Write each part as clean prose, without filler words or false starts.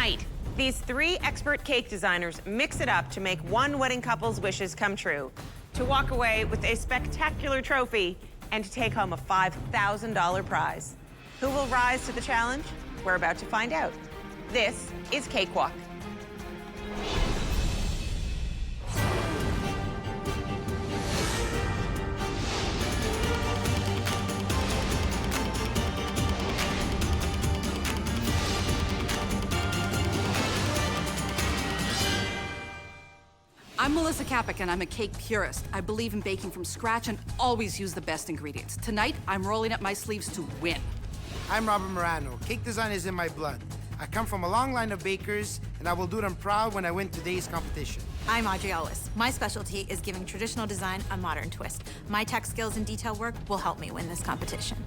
Tonight, these 3 expert cake designers mix it up to make one wedding couple's wishes come true, to walk away with a spectacular trophy and to take home a $5,000 prize. Who will rise to the challenge? We're about to find out. This is Cakewalk. I'm Melissa Kapik, and I'm a cake purist. I believe in baking from scratch and always use the best ingredients. Tonight, I'm rolling up my sleeves to win. I'm Robert Morano. Cake design is in my blood. I come from a long line of bakers, and I will do them proud when I win today's competition. I'm Audrey. My specialty is giving traditional design a modern twist. My tech skills and detail work will help me win this competition.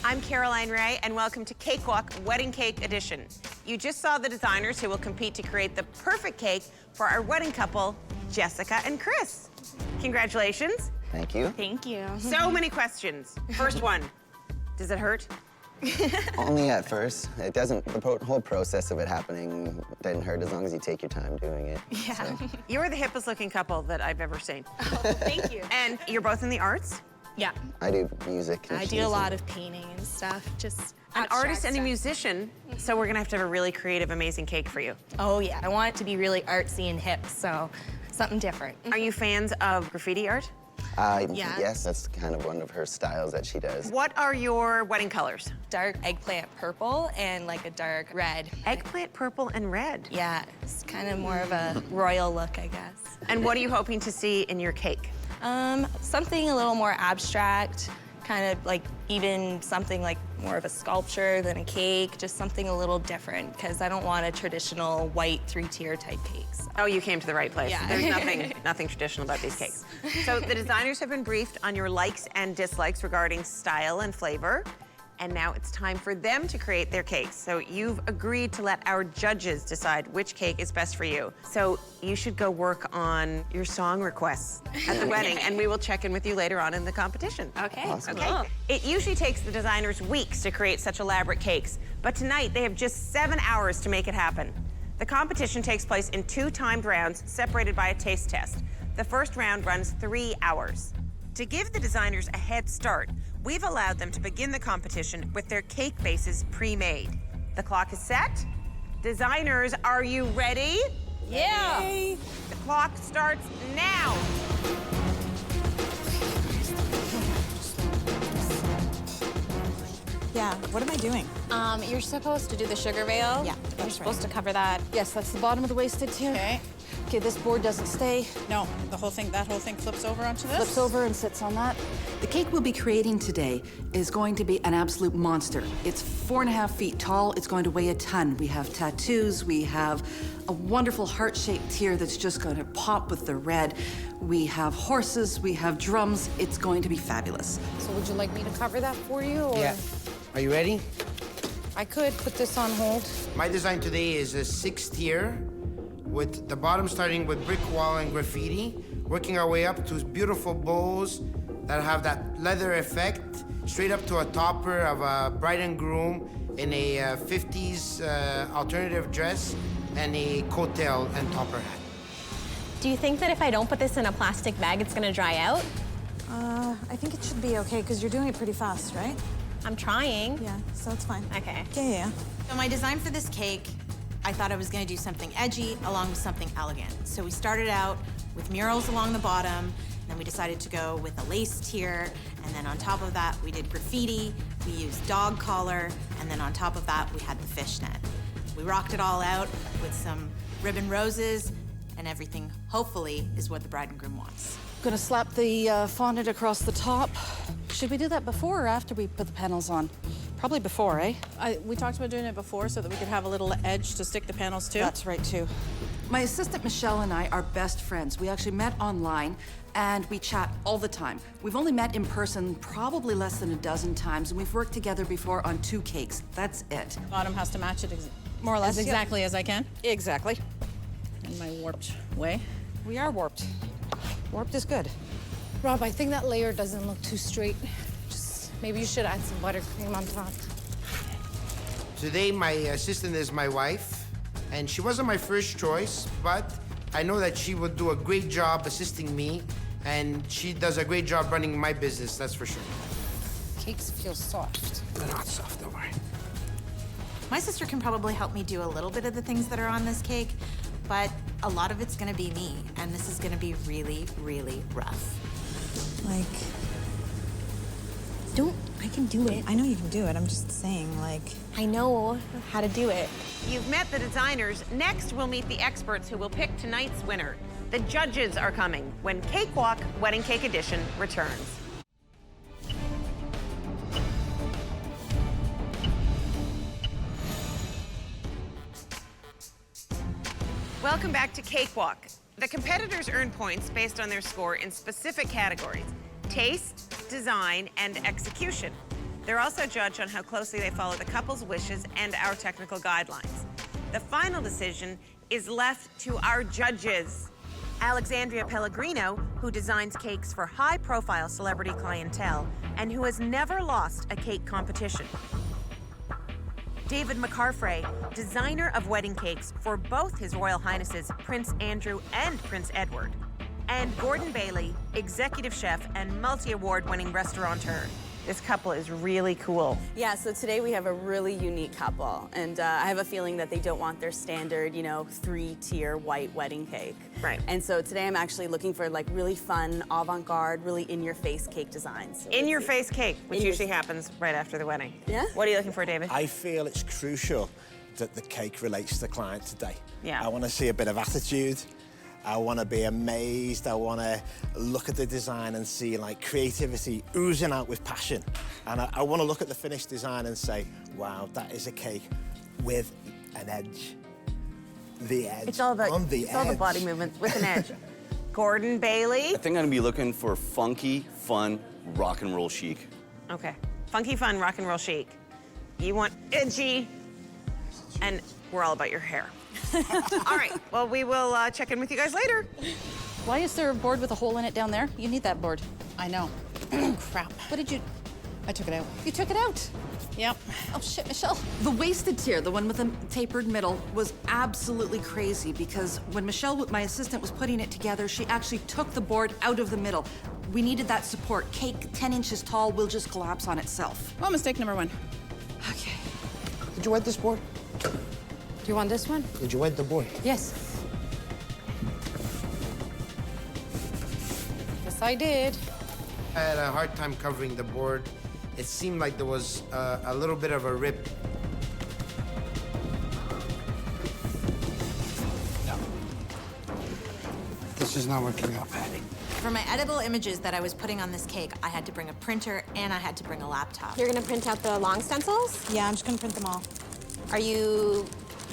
I'm Caroline Ray, and welcome to Cakewalk Wedding Cake Edition. You just saw the designers who will compete to create the perfect cake for our wedding couple, Jessica and Chris. Congratulations. Thank you. Thank you. So many questions. First one, does it hurt? Only at first. It doesn't, the whole process of it happening didn't hurt as long as you take your time doing it. Yeah. So. You're the hippest looking couple that I've ever seen. Oh, thank you. And you're both in the arts? Yeah. I do music. I do a lot of painting and stuff, just An artist and a stuff. musician, so we're gonna have to have a really creative, amazing cake for you. Oh, yeah. I want it to be really artsy and hip, so something different. Are you fans of graffiti art? Yeah. Yes, that's kind of one of her styles that she does. What are your wedding colors? Dark eggplant purple and like a dark red. Eggplant purple and red. Yeah, it's kind of more of a royal look, I guess. And what are you hoping to see in your cake? Something a little more abstract, kind of like even something like more of a sculpture than a cake, just something a little different, because I don't want a traditional white 3-tier type cakes. Oh, you came to the right place. Yeah. There's nothing traditional about these cakes. So the designers have been briefed on your likes and dislikes regarding style and flavor. And now it's time for them to create their cakes. So you've agreed to let our judges decide which cake is best for you. So you should go work on your song requests at the wedding, and we will check in with you later on in the competition. Okay. Awesome. Okay. It usually takes the designers weeks to create such elaborate cakes, but tonight they have just 7 hours to make it happen. The competition takes place in 2 timed rounds separated by a taste test. The first round runs 3 hours. To give the designers a head start, we've allowed them to begin the competition with their cake bases pre-made. The clock is set. Designers, are you ready? Yeah. The clock starts now. Yeah, what am I doing? You're supposed to do the sugar veil. Yeah, You're that's supposed right. to cover that. Yes, that's the bottom of the wasted tier. Okay. Okay, this board doesn't stay. No, that whole thing flips over onto this? Flips over and sits on that. The cake we'll be creating today is going to be an absolute monster. It's 4.5 feet tall. It's going to weigh a ton. We have tattoos. We have a wonderful heart-shaped tier that's just going to pop with the red. We have horses. We have drums. It's going to be fabulous. So would you like me to cover that for you? Or Yeah. Are you ready? I could put this on hold. My design today is a 6-tier, with the bottom starting with brick wall and graffiti, working our way up to beautiful bowls that have that leather effect, straight up to a topper of a bride and groom in a 50s alternative dress and a coattail and topper hat. Do you think that if I don't put this in a plastic bag, it's gonna dry out? I think it should be okay, because you're doing it pretty fast, right? I'm trying. Yeah, so it's fine. Okay. Yeah. So my design for this cake, I thought I was gonna do something edgy along with something elegant. So we started out with murals along the bottom, then we decided to go with a lace tier, and then on top of that, we did graffiti, we used dog collar, and then on top of that, we had the fishnet. We rocked it all out with some ribbon roses, and everything, hopefully, is what the bride and groom wants. Gonna slap the fondant across the top. Should we do that before or after we put the panels on? Probably before, eh? We talked about doing it before so that we could have a little edge to stick the panels to. That's right, too. My assistant, Michelle, and I are best friends. We actually met online, and we chat all the time. We've only met in person probably less than a dozen times, and we've worked together before on 2 cakes. That's it. Bottom has to match it more or less Yep. exactly as I can, Exactly. in my warped way. We are warped. Warped is good. Rob, I think that layer doesn't look too straight. Just maybe you should add some buttercream on top. Today, my assistant is my wife, And she wasn't my first choice, but I know that she would do a great job assisting me, and she does a great job running my business, that's for sure. Cakes feel soft. They're not soft, don't worry. My sister can probably help me do a little bit of the things that are on this cake, but a lot of it's gonna be me, and this is gonna be really, really rough. Like, I can do it. I know you can do it, I'm just saying, like... I know how to do it. You've met the designers. Next, we'll meet the experts who will pick tonight's winner. The judges are coming when Cakewalk Wedding Cake Edition returns. Welcome back to Cakewalk. The competitors earn points based on their score in specific categories: taste, design, and execution. They're also judged on how closely they follow the couple's wishes and our technical guidelines. The final decision is left to our judges. Alexandria Pellegrino, who designs cakes for high-profile celebrity clientele and who has never lost a cake competition. David McCarfray, designer of wedding cakes for both His Royal Highnesses Prince Andrew and Prince Edward. And Gordon Bailey, executive chef and multi-award-winning restaurateur. This couple is really cool. Yeah, so today we have a really unique couple, and I have a feeling that they don't want their standard, you know, 3-tier white wedding cake. Right. And so today I'm actually looking for like really fun, avant-garde, really in-your-face cake designs. So In-your-face cake, which usually happens right after the wedding. Yeah. What are you looking for, David? I feel it's crucial that the cake relates to the client today. Yeah. I want to see a bit of attitude. I want to be amazed. I want to look at the design and see like creativity oozing out with passion. And I want to look at the finished design and say, wow, that is a cake with an edge. The edge. It's all about on the it's all the edge. body movement with an edge. Gordon Bailey. I think I'm gonna be looking for funky, fun, rock and roll chic. Okay. Funky, fun, rock and roll chic. You want edgy, and we're all about your hair. All right. Well, we will check in with you guys later. Why is there a board with a hole in it down there? You need that board. I know. Oh, crap. What did you... I took it out. You took it out? Yep. Oh, shit, Michelle. The wasted tier, the one with the tapered middle, was absolutely crazy because when Michelle, my assistant, was putting it together, she actually took the board out of the middle. We needed that support. Cake 10 inches tall will just collapse on itself. Well, mistake number 1. Okay. Did you wet this board? Do you want this one? Did you wet the board? Yes. Yes, I did. I had a hard time covering the board. It seemed like there was a little bit of a rip. No. This is not working out, Patty. For my edible images that I was putting on this cake, I had to bring a printer and I had to bring a laptop. You're gonna print out the long stencils? Yeah, I'm just gonna print them all. Are you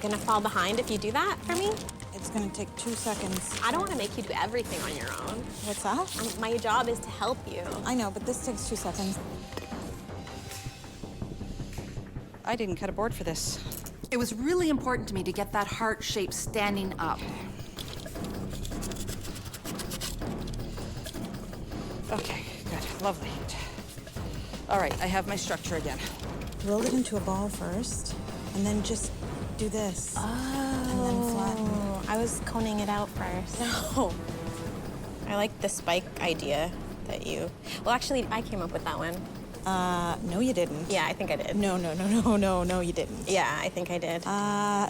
gonna fall behind if you do that for me? It's gonna take 2 seconds. I don't wanna make you do everything on your own. What's that? My job is to help you. I know, but this takes 2 seconds. I didn't cut a board for this. It was really important to me to get that heart shape standing up. Okay, good, lovely. All right, I have my structure again. Roll it into a ball first, and then just do this. And then flatten. I was coning it out first. No. I like the spike idea that you... Well, actually, I came up with that one. No, you didn't. Yeah, I think I did. No, you didn't. Yeah, I think I did.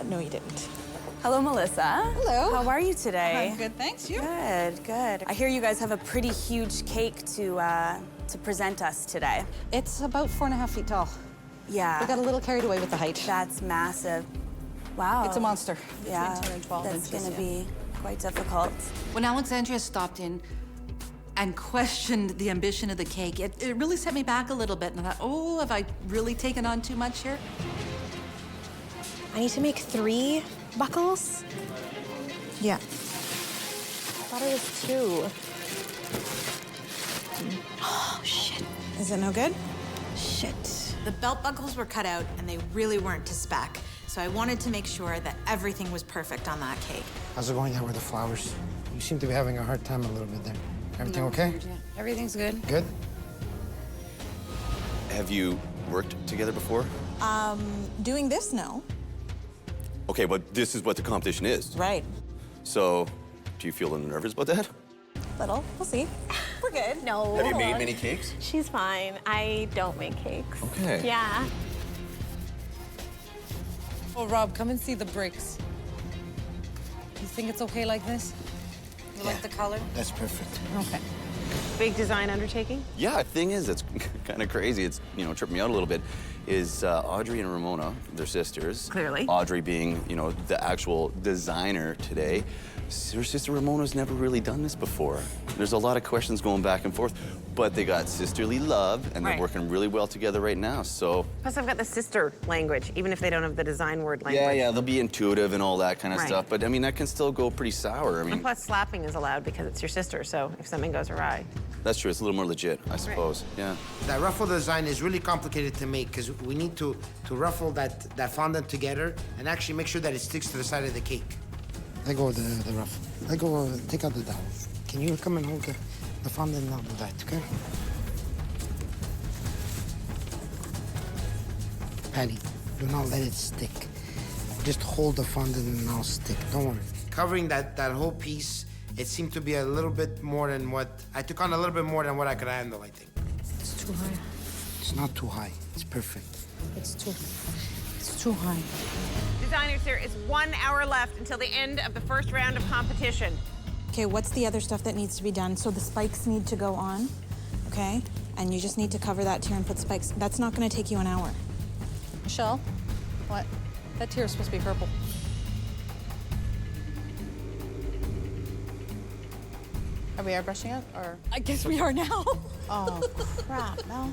No, you didn't. Hello, Melissa. Hello. How are you today? I'm good, thanks. You? Good, good. I hear you guys have a pretty huge cake to present us today. It's about 4.5 feet tall. Yeah. We got a little carried away with the height. That's massive. Wow. It's a monster. Yeah, Between 10 and 12 that's inches, gonna yeah. be quite difficult. When Alexandria stopped in and questioned the ambition of the cake, it really set me back a little bit. And I thought, oh, have I really taken on too much here? I need to make 3 buckles? Yeah. I thought it was 2. Oh, shit. Is it no good? Shit. The belt buckles were cut out, and they really weren't to spec. So I wanted to make sure that everything was perfect on that cake. How's it going out with the flowers? You seem to be having a hard time a little bit there. Everything okay? Everything's good. Good? Have you worked together before? Doing this, no. Okay, but this is what the competition is. Right. So, do you feel a little nervous about that? Little. We'll see. We're good. No. Have you made many cakes? She's fine. I don't make cakes. Okay. Yeah. Oh, Rob, come and see the bricks. You think it's okay like this? You like the color? That's perfect. Okay. Big design undertaking? Yeah, the thing is, it's kind of crazy. It's, you know, tripping me out a little bit. Is Audrey and Ramona, they're sisters. Clearly. Audrey being, you know, the actual designer today. Her sister Ramona's never really done this before. There's a lot of questions going back and forth, but they got sisterly love, and they're Right. working really well together right now, so. Plus, I've got the sister language, even if they don't have the design word language. Yeah, they'll be intuitive and all that kind of Right. stuff, but I mean, that can still go pretty sour. I And mean, plus, slapping is allowed because it's your sister, so if something goes awry. that's true, it's a little more legit, I suppose, yeah. That ruffle design is really complicated to make because we need to ruffle that fondant together and actually make sure that it sticks to the side of the cake. Let go of the ruffle. Let go, take out the dowel. Can you come and hold the fondant and I'll do that, okay? Patty, do not let it stick. Just hold the fondant and I'll stick, don't worry. Covering that whole piece, it seemed to be a little bit more than what, I took on a little bit more than what I could handle, I think. It's too high. It's not too high, it's perfect. It's too high. Designers, there is 1 hour left until the end of the first round of competition. Okay, what's the other stuff that needs to be done? So the spikes need to go on, okay? And you just need to cover that tier and put spikes. That's not gonna take you an hour. Michelle, what? That tier is supposed to be purple. Are we airbrushing it, or? I guess we are now. Oh, crap, no.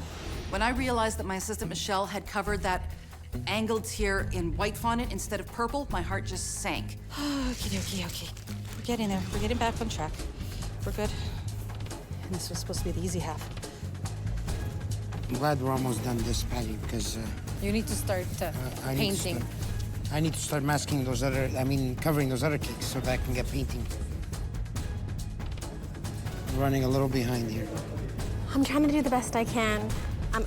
When I realized that my assistant Michelle had covered that angled tier in white fondant instead of purple, my heart just sank. Okay. We're getting there. We're getting back on track. We're good. And this was supposed to be the easy half. I'm glad we're almost done this, Patty, because You need to start painting. I need to start masking those other, covering those other cakes so that I can get painting. I'm running a little behind here. I'm trying to do the best I can.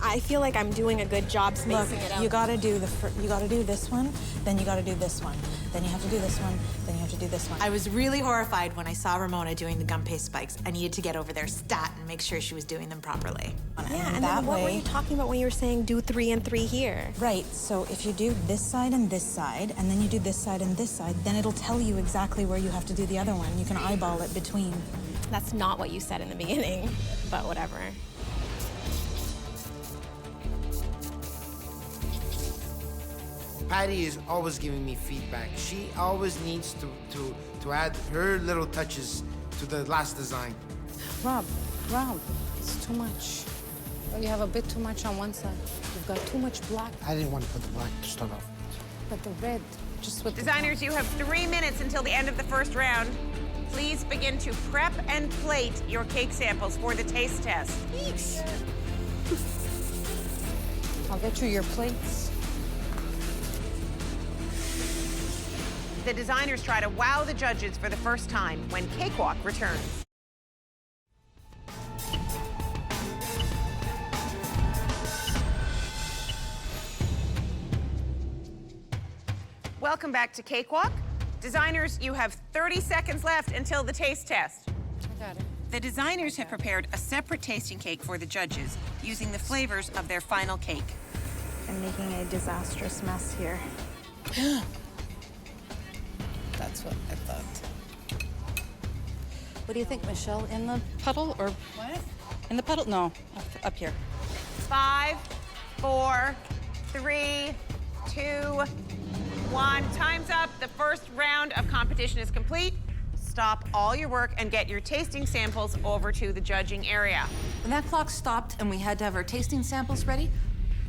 I feel like I'm doing a good job spacing Look, it out. you gotta do you gotta do this one, then you gotta do this one, then you have to do this one, then you have to do this one. I was really horrified when I saw Ramona doing the gum paste spikes. I needed to get over there stat and make sure she was doing them properly. Yeah, and then what were you talking about when you were saying do 3 and 3 here? Right, so if you do this side, and then you do this side and this side, then it'll tell you exactly where you have to do the other one. You can eyeball it between. That's not what you said in the beginning, but whatever. Patty is always giving me feedback. She always needs to add her little touches to the last design. Rob, it's too much. Well, you have a bit too much on one side. You've got too much black, I didn't want to put the black to start off. but the red, just with Designers, you have 3 minutes until the end of the first round. Please begin to prep and plate your cake samples for the taste test. I'll get you your plates. The designers try to wow the judges for the first time when Cakewalk returns. Welcome back to Cakewalk. Designers, you have 30 seconds left until the taste test. I got it. The designers have prepared a separate tasting cake for the judges using the flavors of their final cake. I'm making a disastrous mess here. That's what I thought. What do you think, Michelle? In the puddle or what? In the puddle? No, up here. 5, 4, 3, 2, 1. Time's up. The first round of competition is complete. Stop all your work and get your tasting samples over to the judging area. When that clock stopped and we had to have our tasting samples ready,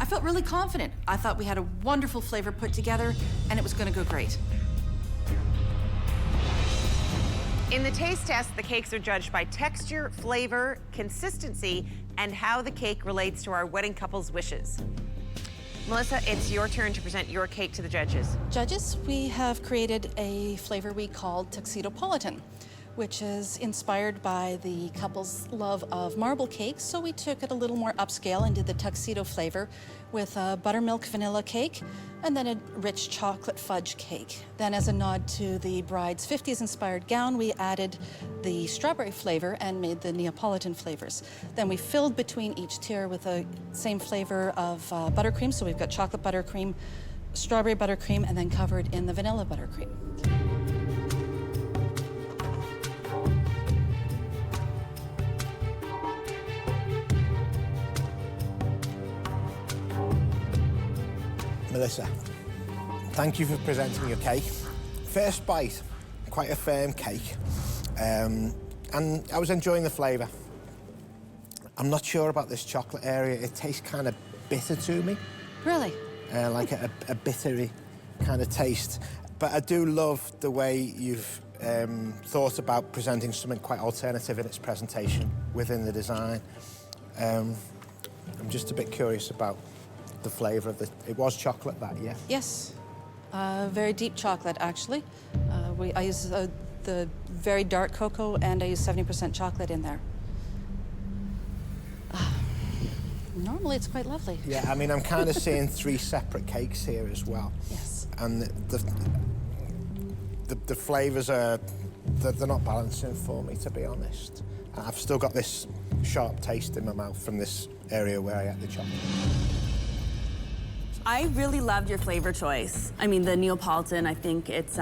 I felt really confident. I thought we had a wonderful flavor put together and it was gonna go great. In the taste test, the cakes are judged by texture, flavor, consistency, and how the cake relates to our wedding couple's wishes. Melissa, it's your turn to present your cake to the judges. Judges, we have created a flavor we called Tuxedopolitan. which is inspired by the couple's love of marble cakes. So we took it a little more upscale and did the tuxedo flavor with a buttermilk vanilla cake and then a rich chocolate fudge cake. Then as a nod to the bride's 50s inspired gown, we added the strawberry flavor and made the Neapolitan flavors. Then we filled between each tier with the same flavor of buttercream. So we've got chocolate buttercream, strawberry buttercream, and then covered in the vanilla buttercream. Melissa, thank you for presenting your cake. First bite, quite a firm cake, and I was enjoying the flavour. I'm not sure about this chocolate area. It tastes kind of bitter to me. Really? Like a bittery kind of taste. But I do love the way you've thought about presenting something quite alternative in its presentation within the design. I'm just a bit curious about the flavour of it was chocolate, that, yeah? Yes, very deep chocolate, actually. I use the very dark cocoa, and I use 70% chocolate in there. Normally, it's quite lovely. Yeah, I mean, I'm kind of seeing 3 separate cakes here as well. Yes. And the flavours they're not balancing for me, to be honest. I've still got this sharp taste in my mouth from this area where I ate the chocolate. I really loved your flavor choice. I mean, the Neapolitan, I think it's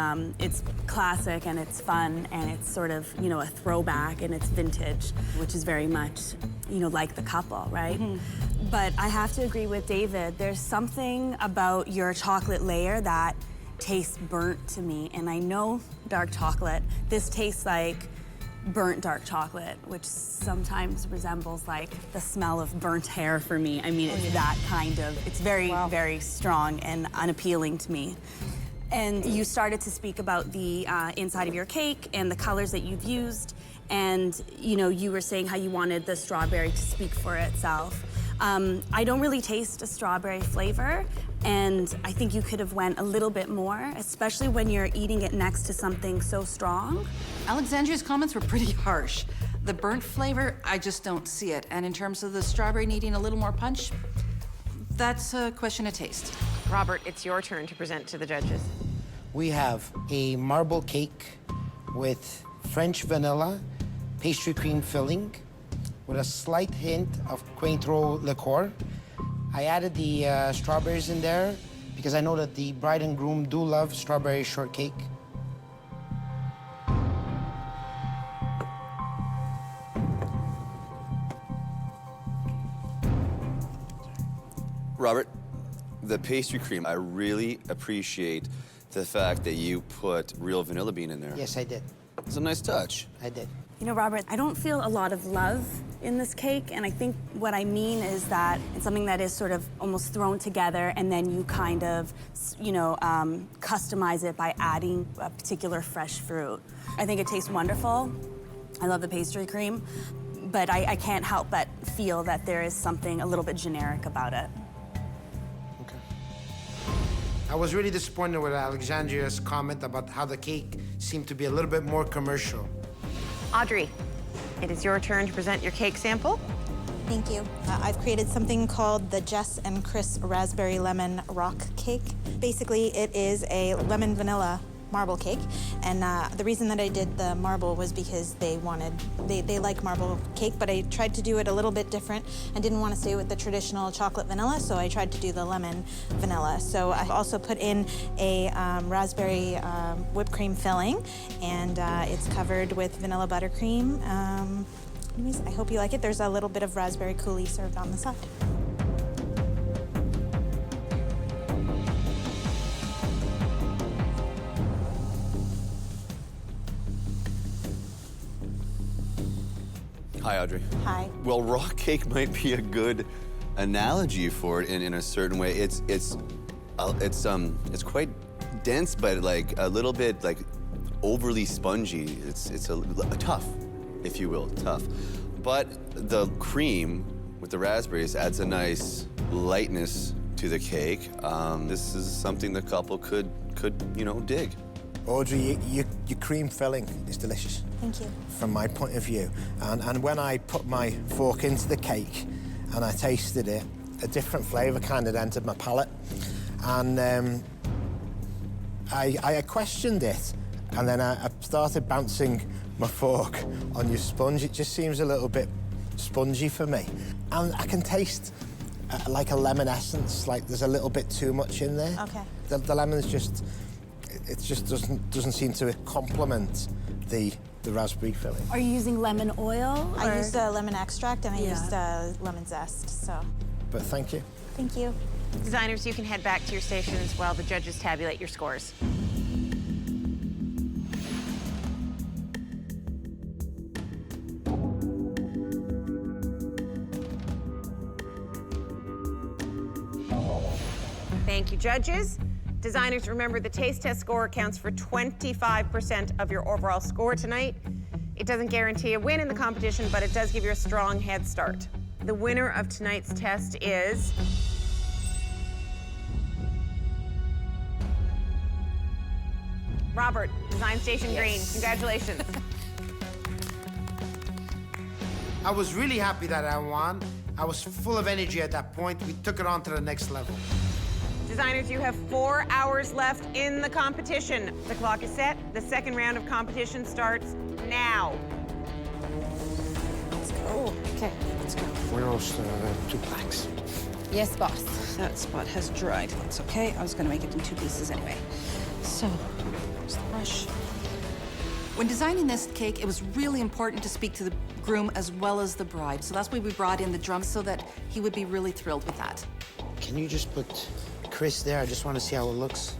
classic and it's fun and it's sort of, you know, a throwback and it's vintage, which is very much, you know, like the couple, right? Mm-hmm. But I have to agree with David. There's something about your chocolate layer that tastes burnt to me. And I know dark chocolate. This tastes like burnt dark chocolate, which sometimes resembles like the smell of burnt hair for me. I mean, it's that kind of, it's very, very strong and unappealing to me. And you started to speak about the inside of your cake and the colors that you've used. And, you know, you were saying how you wanted the strawberry to speak for itself. I don't really taste a strawberry flavor, and I think you could have went a little bit more, especially when you're eating it next to something so strong. Alexandria's comments were pretty harsh. The burnt flavor, I just don't see it. And in terms of the strawberry needing a little more punch, that's a question of taste. Robert, it's your turn to present to the judges. We have a marble cake with French vanilla, pastry cream filling, with a slight hint of Cointreau liqueur. I added the strawberries in there because I know that the bride and groom do love strawberry shortcake. Robert, the pastry cream, I really appreciate the fact that you put real vanilla bean in there. Yes, I did. It's a nice touch. I did. You know, Robert, I don't feel a lot of love in this cake, and I think what I mean is that it's something that is sort of almost thrown together, and then you kind of, you know, customize it by adding a particular fresh fruit. I think it tastes wonderful. I love the pastry cream, but I can't help but feel that there is something a little bit generic about it. Okay. I was really disappointed with Alexandria's comment about how the cake seemed to be a little bit more commercial. Audrey, it is your turn to present your cake sample. Thank you. I've created something called the Jess and Chris Raspberry Lemon Rock Cake. Basically, it is a lemon vanilla marble cake, and the reason that I did the marble was because they like marble cake, but I tried to do it a little bit different. I didn't want to stay with the traditional chocolate vanilla, so I tried to do the lemon vanilla. So I also put in a raspberry whipped cream filling, and it's covered with vanilla buttercream. Anyways, I hope you like it. There's a little bit of raspberry coulis served on the side. Hi, Audrey. Hi. Well, rock cake might be a good analogy for it in a certain way. It's quite dense, but like a little bit like overly spongy. It's a tough, if you will, tough. But the cream with the raspberries adds a nice lightness to the cake. This is something the couple could dig. Audrey, your cream filling is delicious. Thank you. From my point of view. And when I put my fork into the cake and I tasted it, a different flavour kind of entered my palate. And I questioned it, and then I started bouncing my fork on your sponge. It just seems a little bit spongy for me. And I can taste like a lemon essence, like there's a little bit too much in there. Okay. The lemon's just, it just doesn't seem to complement the raspberry filling. Are you using lemon oil? I or- used lemon extract and I Yeah. used lemon zest, so But thank you. thank you. Designers, you can head back to your stations while the judges tabulate your scores. Thank you, judges. Designers, remember the taste test score accounts for 25% of your overall score tonight. It doesn't guarantee a win in the competition, but it does give you a strong head start. The winner of tonight's test is Robert, Design Station Green. Congratulations. I was really happy that I won. I was full of energy at that point. We took it on to the next level. Designers, you have 4 hours left in the competition. The clock is set. The second round of competition starts now. Let's go. Okay, let's go. We roast 2 packs. Yes, boss. That spot has dried. That's okay. I was gonna make it in 2 pieces anyway. So, here's the brush. When designing this cake, it was really important to speak to the groom as well as the bride. So that's why we brought in the drums, so that he would be really thrilled with that. Can you just put Chris there? I just want to see how it looks.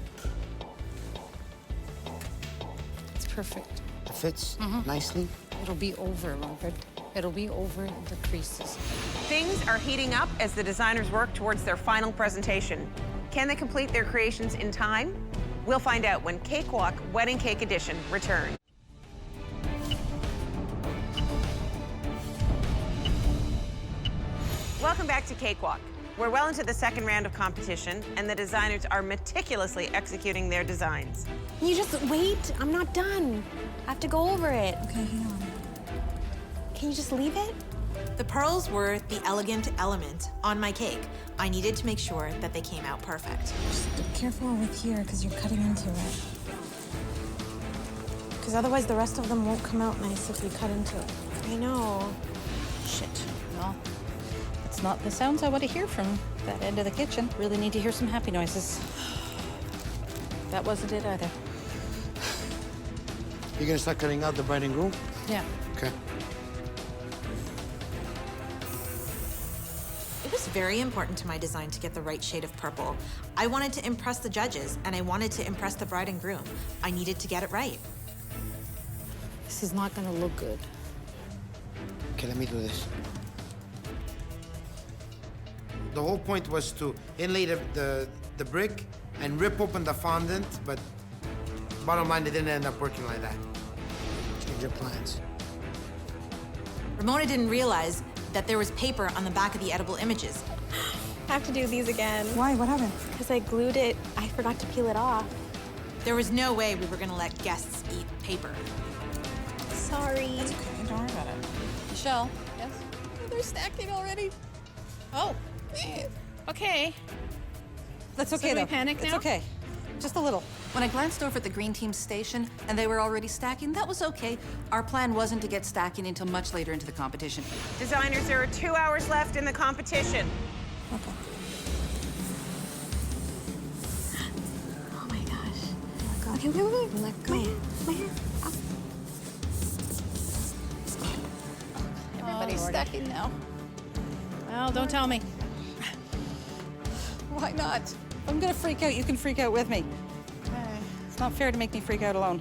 It's perfect. It fits nicely. It'll be over, Robert. It'll be over the creases. Things are heating up as the designers work towards their final presentation. Can they complete their creations in time? We'll find out when Cakewalk Wedding Cake Edition returns. Welcome back to Cakewalk. We're well into the second round of competition, and the designers are meticulously executing their designs. You just wait. I'm not done. I have to go over it. Okay, hang on. Can you just leave it? The pearls were the elegant element on my cake. I needed to make sure that they came out perfect. Just be careful with here, because you're cutting into it. Because otherwise the rest of them won't come out nice if you cut into it. I know. Shit. Well, it's not the sounds I want to hear from that end of the kitchen. Really need to hear some happy noises. That wasn't it either. You're gonna start cutting out the bride and groom? Yeah. Okay. It was very important to my design to get the right shade of purple. I wanted to impress the judges, and I wanted to impress the bride and groom. I needed to get it right. This is not gonna look good. Okay, let me do this. The whole point was to inlay the brick and rip open the fondant, but bottom line, it didn't end up working like that. Change your plans. Ramona didn't realize that there was paper on the back of the edible images. I have to do these again. Why? What happened? Because I glued it. I forgot to peel it off. There was no way we were gonna let guests eat paper. Sorry. It's okay. Don't worry about it. Michelle? Yes? Oh, they're stacking already. Oh. Okay. That's So okay, do we though. panic It's now? okay. Just a little. When I glanced over at the green team station and they were already stacking, that was okay. Our plan wasn't to get stacking until much later into the competition. Designers, there are 2 hours left in the competition. Okay. Oh my gosh. Let go. Okay, wait. Let go. My hair. Everybody's stacking now. Well, don't tell me. Why not? If I'm gonna freak out, you can freak out with me. It's not fair to make me freak out alone.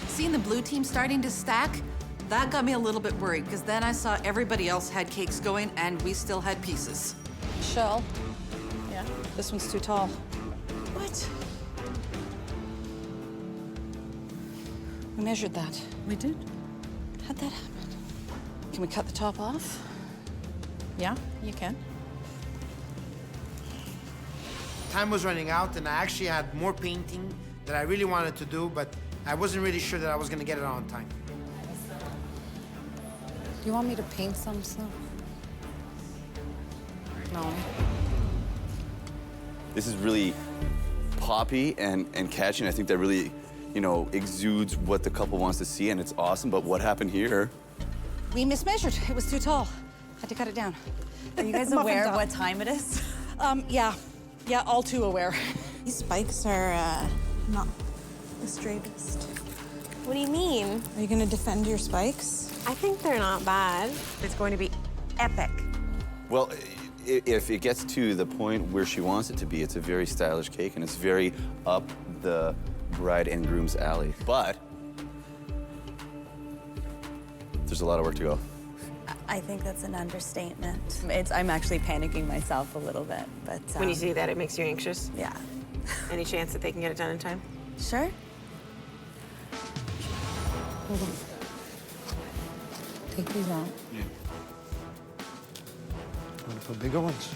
Seeing the blue team starting to stack, that got me a little bit worried, because then I saw everybody else had cakes going and we still had pieces. Michelle? Yeah? This one's too tall. What? We measured that. We did? How'd that happen? Can we cut the top off? Yeah, you can. Time was running out, and I actually had more painting that I really wanted to do, but I wasn't really sure that I was gonna get it on time. You want me to paint some stuff? No. This is really poppy and catchy, and I think that really, you know, exudes what the couple wants to see, and it's awesome. But what happened here? We mismeasured. It was too tall. Had to cut it down. Are you guys Muffin aware of top. what time it is? Yeah. Yeah, all too aware. These spikes are not the straightest. What do you mean? Are you gonna defend your spikes? I think they're not bad. It's going to be epic. Well, if it gets to the point where she wants it to be, it's a very stylish cake, and it's very up the bride and groom's alley. But there's a lot of work to go. I think that's an understatement. I'm actually panicking myself a little bit, but... When you see that, it makes you anxious? Yeah. Any chance that they can get it done in time? Sure. Hold on. Take these out. Yeah. Want to put bigger ones?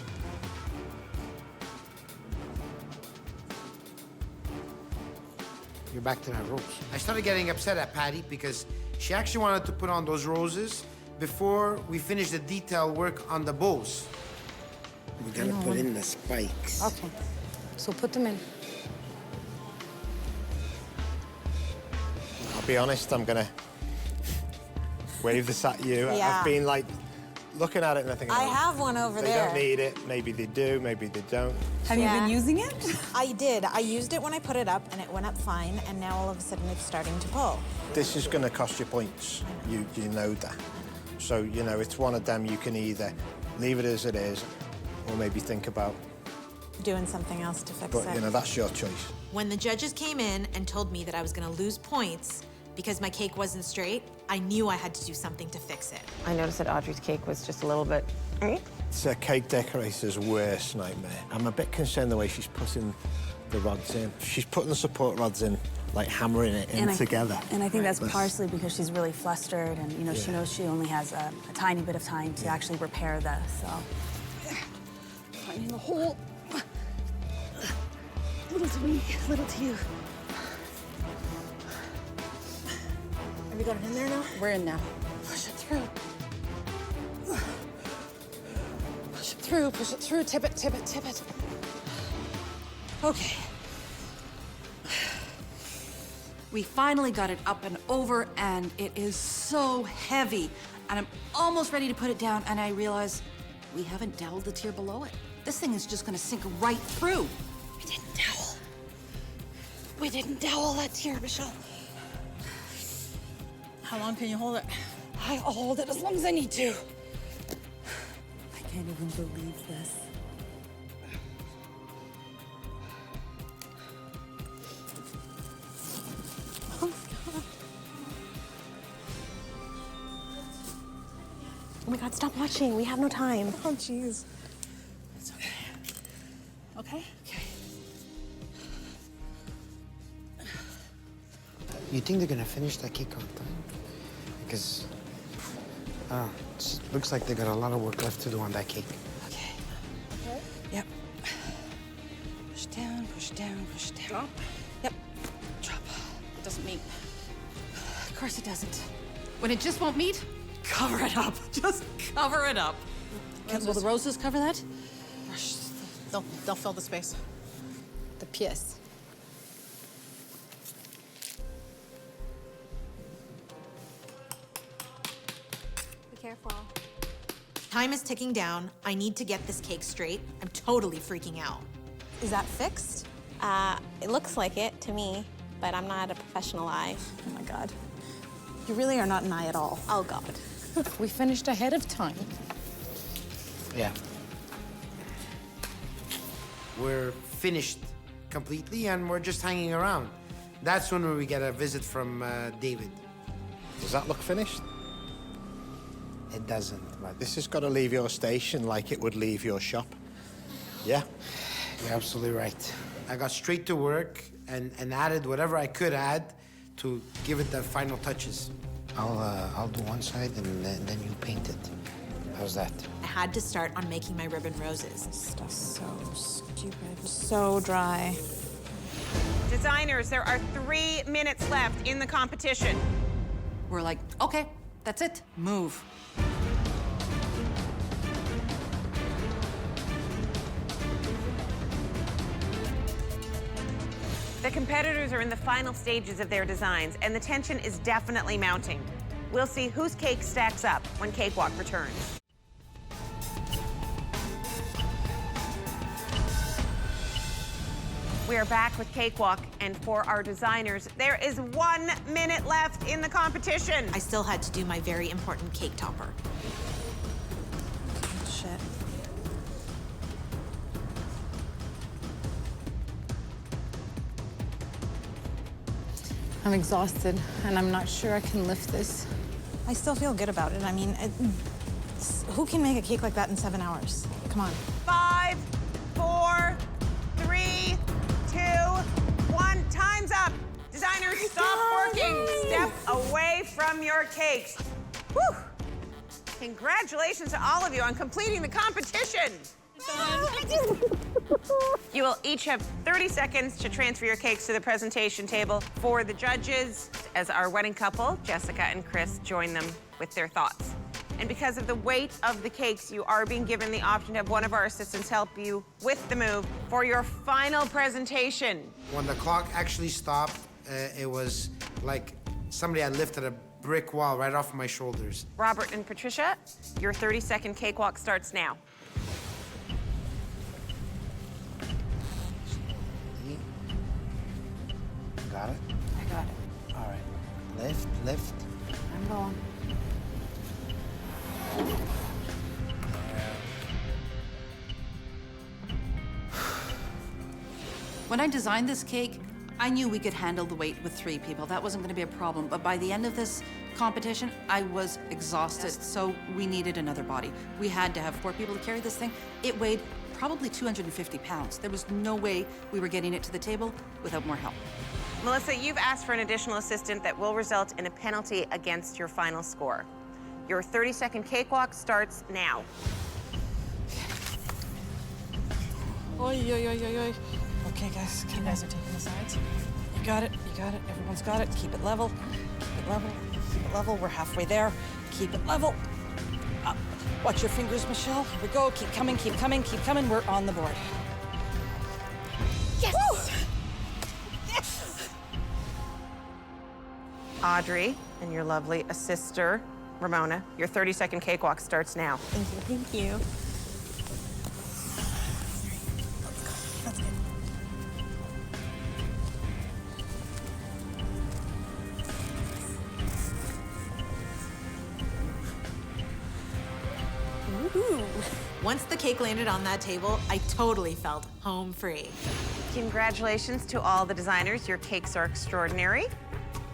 You're back to that rose. I started getting upset at Patty because she actually wanted to put on those roses before we finished the detail work on the bows. We gotta put in the spikes. Okay. So put them in. I'll be honest, I'm gonna wave this at you. Yeah. I've been like looking at it and I think, I oh, have one over they there. don't need it. Maybe they do, maybe they don't. Have you Yeah. been using it? I did. I used it when I put it up, and it went up fine, and now all of a sudden it's starting to pull. This is gonna cost you points. You know that. So, you know, it's one of them you can either leave it as it is or maybe think about. Doing something else to fix But, it. you know, that's your choice. When the judges came in and told me that I was gonna lose points because my cake wasn't straight, I knew I had to do something to fix it. I noticed that Audrey's cake was just a little bit... It's a cake decorator's worst nightmare. I'm a bit concerned the way she's putting the rods in. She's putting the support rods in, like hammering it in together. And I think that's partially because she's really flustered and, you know, she Yeah. knows she only has a tiny bit of time to actually repair this, so. Finding the hole. Little to me, little to you. Have you got it in there now? We're in now. Push it through. Push it through, push it through. Tip it, tip it, tip it. Okay. We finally got it up and over, and it is so heavy. And I'm almost ready to put it down, and I realize we haven't doweled the tier below it. This thing is just gonna sink right through. We didn't dowel. We didn't dowel that tier, Michelle. How long can you hold it? I'll hold it as long as I need to. I can't even believe this. Oh my God, stop watching. We have no time. Oh, jeez. It's okay. Okay? Okay. You think they're gonna finish that cake on time? Because it looks like they got a lot of work left to do on that cake. Okay. Yep. Push down, push down, push down. Drop? Yep. Drop. It doesn't meet. Of course it doesn't. When it just won't meet, cover it up. Just cover it up. Will the roses cover that? They'll fill the space. The pièce. Be careful. Time is ticking down. I need to get this cake straight. I'm totally freaking out. Is that fixed? It looks like it to me, but I'm not a professional eye. Oh my God. You really are not an eye at all. Oh God. We finished ahead of time. Yeah. We're finished completely, and we're just hanging around. That's when we get a visit from David. Does that look finished? It doesn't, but This has got to leave your station like it would leave your shop. Yeah? you're absolutely right. I got straight to work and added whatever I could add to give it the final touches. I'll do one side and then you paint it. How's that? I had to start on making my ribbon roses. Stuff's so stupid. So dry. Designers, there are 3 minutes left in the competition. We're like, okay, that's it, move. The competitors are in the final stages of their designs, and the tension is definitely mounting. We'll see whose cake stacks up when Cakewalk returns. We are back with Cakewalk, and for our designers, there is 1 minute left in the competition. I still had to do my very important cake topper. Shit. I'm exhausted, and I'm not sure I can lift this. I still feel good about it. I mean, who can make a cake like that in 7 hours? Come on. 5, 4, 3, 2, 1. Time's up. Designers, stop working. Step away from your cakes. Whew. Congratulations to all of you on completing the competition. You will each have 30 seconds to transfer your cakes to the presentation table. For the judges, as our wedding couple, Jessica and Chris, join them with their thoughts. And because of the weight of the cakes, you are being given the option to have one of our assistants help you with the move for your final presentation. When the clock actually stopped, it was like somebody had lifted a brick wall right off my shoulders. Robert and Patricia, your 30-second cakewalk starts now. Got it? I got it. All right. Lift, lift. I'm going. When I designed this cake, I knew we could handle the weight with 3 people. That wasn't going to be a problem. But by the end of this competition, I was exhausted, so we needed another body. We had to have 4 people to carry this thing. It weighed probably 250 pounds. There was no way we were getting it to the table without more help. Melissa, you've asked for an additional assistant that will result in a penalty against your final score. Your 30-second cakewalk starts now. Oi, oi, oi, oi, oi. Okay, guys, you guys are taking the sides. You got it, you got it. Everyone's got it. Keep it level. Keep it level. Keep it level. We're halfway there. Keep it level. Up. Watch your fingers, Michelle. Here we go. Keep coming, keep coming, keep coming. We're on the board. Yes! Woo! Audrey and your lovely sister, Ramona, your 30-second cakewalk starts now. Thank you, thank you. That's good. Ooh. Once the cake landed on that table, I totally felt home free. Congratulations to all the designers. Your cakes are extraordinary.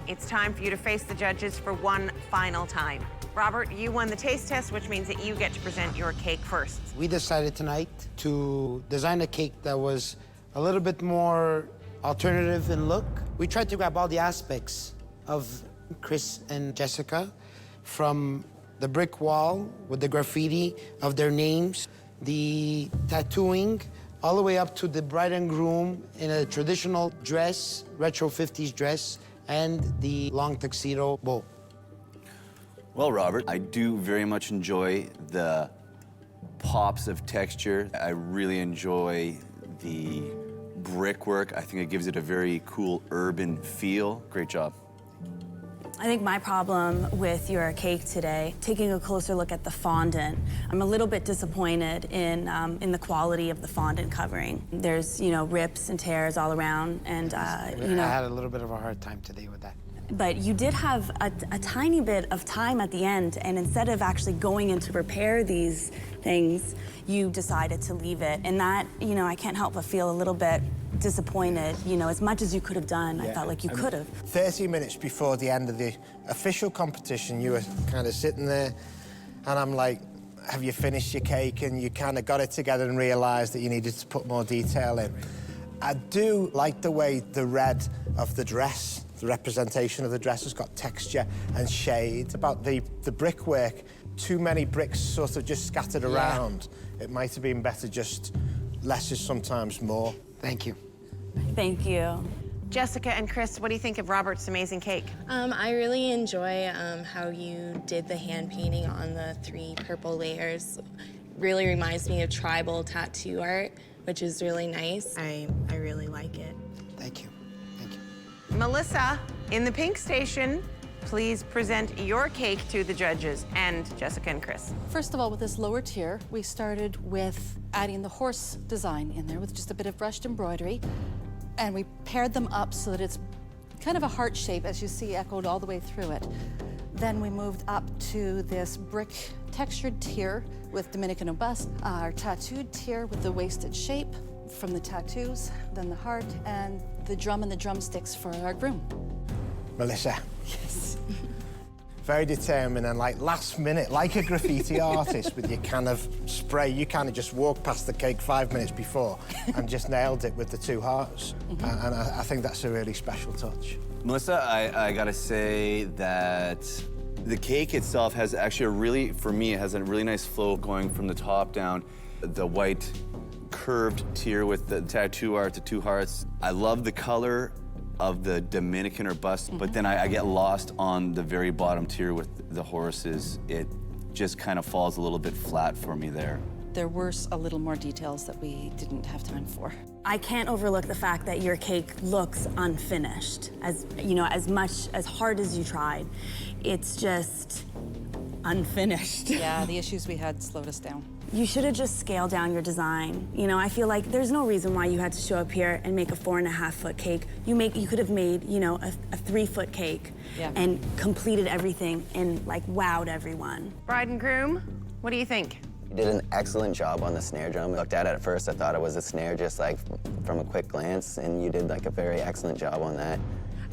It's time for you to face the judges for one final time. Robert, you won the taste test, which means that you get to present your cake first. We decided tonight to design a cake that was a little bit more alternative in look. We tried to grab all the aspects of Chris and Jessica, from the brick wall with the graffiti of their names, the tattooing, all the way up to the bride and groom in a traditional dress, retro 50s dress, and the long tuxedo bow. Well, Robert, I do very much enjoy the pops of texture. I really enjoy the brickwork. I think it gives it a very cool urban feel. Great job. I think my problem with your cake today, taking a closer look at the fondant, I'm a little bit disappointed in the quality of the fondant covering. There's, rips and tears all around, and, I had a little bit of a hard time today with that. But you did have a tiny bit of time at the end, and instead of actually going in to repair these things, you decided to leave it. And that, I can't help but feel a little bit disappointed. As much as you could have done, I felt like you could have. 30 minutes before the end of the official competition, you were kind of sitting there, and I'm like, have you finished your cake? And you kind of got it together and realized that you needed to put more detail in. I do like the way the red of the dress, the representation of the dress, has got texture and shade. About the brickwork, too many bricks sort of just scattered around. It might have been better just less is sometimes more. Thank you. Thank you. Jessica and Chris, what do you think of Robert's amazing cake? I really enjoy how you did the hand painting on the 3 purple layers. Really reminds me of tribal tattoo art, which is really nice. I really like it. Thank you. Thank you. Melissa, in the pink station, please present your cake to the judges and Jessica and Chris. First of all, with this lower tier, we started with adding the horse design in there with just a bit of brushed embroidery. And we paired them up so that it's kind of a heart shape, as you see echoed all the way through it. Then we moved up to this brick textured tier with Dominican bust, our tattooed tier with the wasted shape from the tattoos, then the heart, and the drum and the drumsticks for our groom. Melissa. Yes. Very determined and like last minute, like a graffiti artist with your can of spray, you kind of just walked past the cake 5 minutes before and just nailed it with the 2 hearts. And I think that's a really special touch. Melissa, I gotta say that the cake itself has actually for me, it has a really nice flow going from the top down. The white curved tier with the tattoo art, the 2 hearts. I love the color of the Dominican or bust, but then I get lost on the very bottom tier with the horses. It just kind of falls a little bit flat for me there. There were a little more details that we didn't have time for. I can't overlook the fact that your cake looks unfinished. As hard as you tried, it's just unfinished. Yeah, the issues we had slowed us down. You should have just scaled down your design. You know, I feel like there's no reason why you had to show up here and make a 4.5-foot cake. You could have made, a 3-foot cake and completed everything and like wowed everyone. Bride and groom, what do you think? You did an excellent job on the snare drum. I looked at it at first, I thought it was a snare just like from a quick glance, and you did like a very excellent job on that.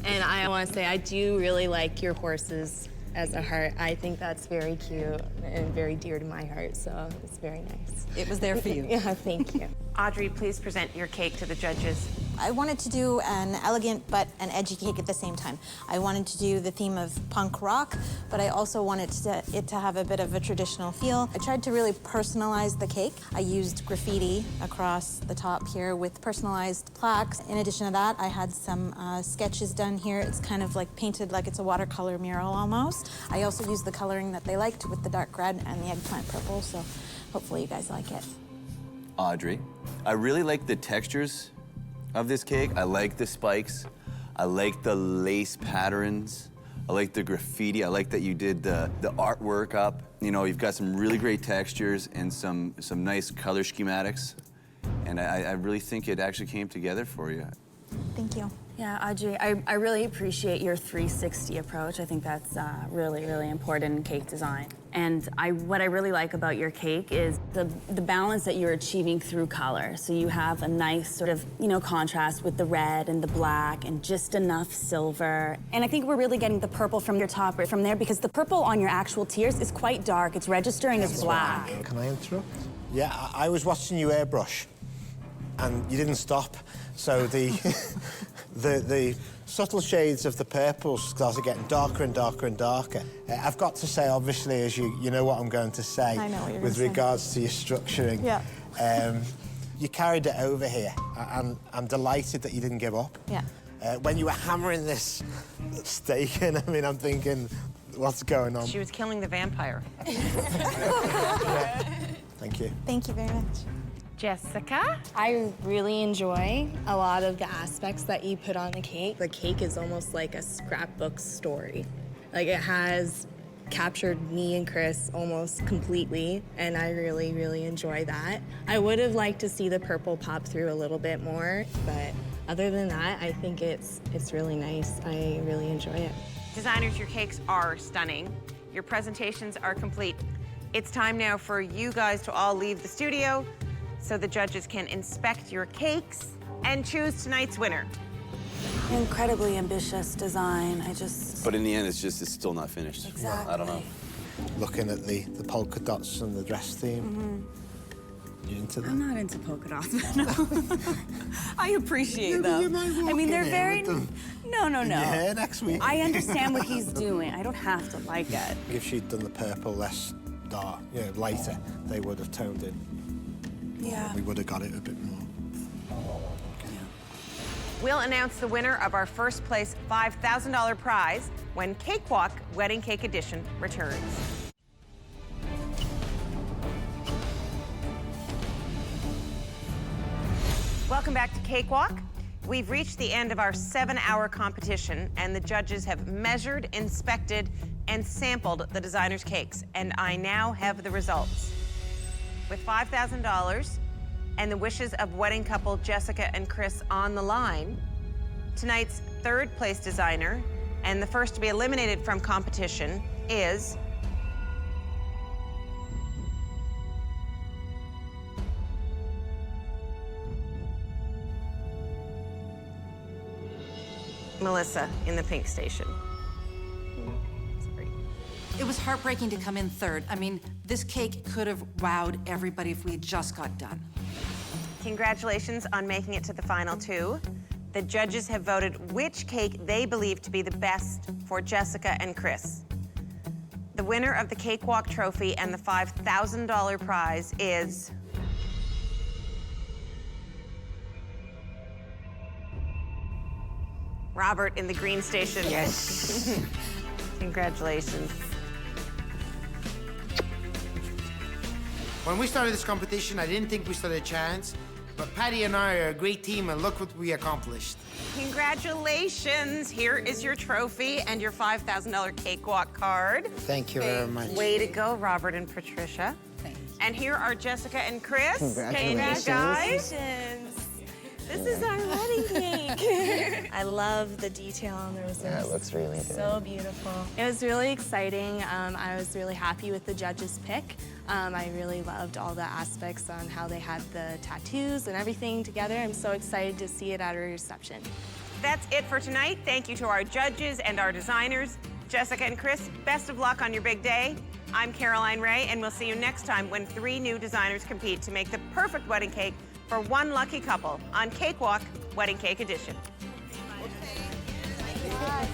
And I want to say, I do really like your horses as a heart. I think that's very cute and very dear to my heart, so it's very nice. It was there for you. Yeah, thank you. Audrey, please present your cake to the judges. I wanted to do an elegant but an edgy cake at the same time. I wanted to do the theme of punk rock, but I also wanted it to have a bit of a traditional feel. I tried to really personalize the cake. I used graffiti across the top here with personalized plaques. In addition to that, I had some sketches done here. It's kind of like painted like it's a watercolor mural almost. I also used the coloring that they liked with the dark red and the eggplant purple, so hopefully you guys like it. Audrey, I really like the textures of this cake. I like the spikes. I like the lace patterns. I like the graffiti. I like that you did the artwork up. You've got some really great textures and some nice color schematics. And I really think it actually came together for you. Thank you. Yeah, Audrey, I really appreciate your 360 approach. I think that's really, really important in cake design. And what I really like about your cake is the balance that you're achieving through color. So you have a nice sort of, contrast with the red and the black and just enough silver. And I think we're really getting the purple from your top right from there, because the purple on your actual tiers is quite dark. It's registering as black. Can I interrupt? Yeah, I was watching you airbrush, and you didn't stop. So the subtle shades of the purples started getting darker and darker and darker. I've got to say, obviously, as you know what I'm going to say, I know what you're with gonna say. regards to your structuring. Yeah. You carried it over here, and I'm delighted that you didn't give up. Yeah. When you were hammering this steak in, I'm thinking, what's going on? She was killing the vampire. Thank you. Thank you very much. Jessica? I really enjoy a lot of the aspects that you put on the cake. The cake is almost like a scrapbook story. Like, it has captured me and Chris almost completely, and I really, really enjoy that. I would have liked to see the purple pop through a little bit more, but other than that, I think it's really nice. I really enjoy it. Designers, your cakes are stunning. Your presentations are complete. It's time now for you guys to all leave the studio so the judges can inspect your cakes and choose tonight's winner. Incredibly ambitious design. But in the end, it's still not finished. Exactly. I don't know. Looking at the polka dots and the dress theme. You into that? I'm not into polka dots, no. I appreciate them. They're very... No. Your hair next week. I understand what he's doing. I don't have to like it. If she'd done the purple less dark, lighter, they would have toned it. Yeah. We would have got it a bit more. We'll announce the winner of our first place $5,000 prize when Cakewalk Wedding Cake Edition returns. Welcome back to Cakewalk. We've reached the end of our 7-hour competition, and the judges have measured, inspected, and sampled the designers' cakes, and I now have the results. With $5,000 and the wishes of wedding couple Jessica and Chris on the line, tonight's third place designer and the first to be eliminated from competition is Melissa in the pink station. Sorry. It was heartbreaking to come in third. I mean, this cake could have wowed everybody if we had just got done. Congratulations on making it to the final two. The judges have voted which cake they believe to be the best for Jessica and Chris. The winner of the Cakewalk trophy and the $5,000 prize is Robert in the green station. Yes. Congratulations. When we started this competition, I didn't think we stood a chance, but Patty and I are a great team, and look what we accomplished. Congratulations. Here is your trophy and your $5,000 Cakewalk card. Thank you very much. Way to go, Robert and Patricia. Thanks. And here are Jessica and Chris. Congratulations. Guys. This is our wedding cake. I love the detail on the roses. Yeah, it looks really good. So beautiful. It was really exciting. I was really happy with the judges' pick. I really loved all the aspects on how they had the tattoos and everything together. I'm so excited to see it at our reception. That's it for tonight. Thank you to our judges and our designers. Jessica and Chris, best of luck on your big day. I'm Caroline Ray, and we'll see you next time when 3 new designers compete to make the perfect wedding cake for one lucky couple on Cakewalk Wedding Cake Edition. Bye.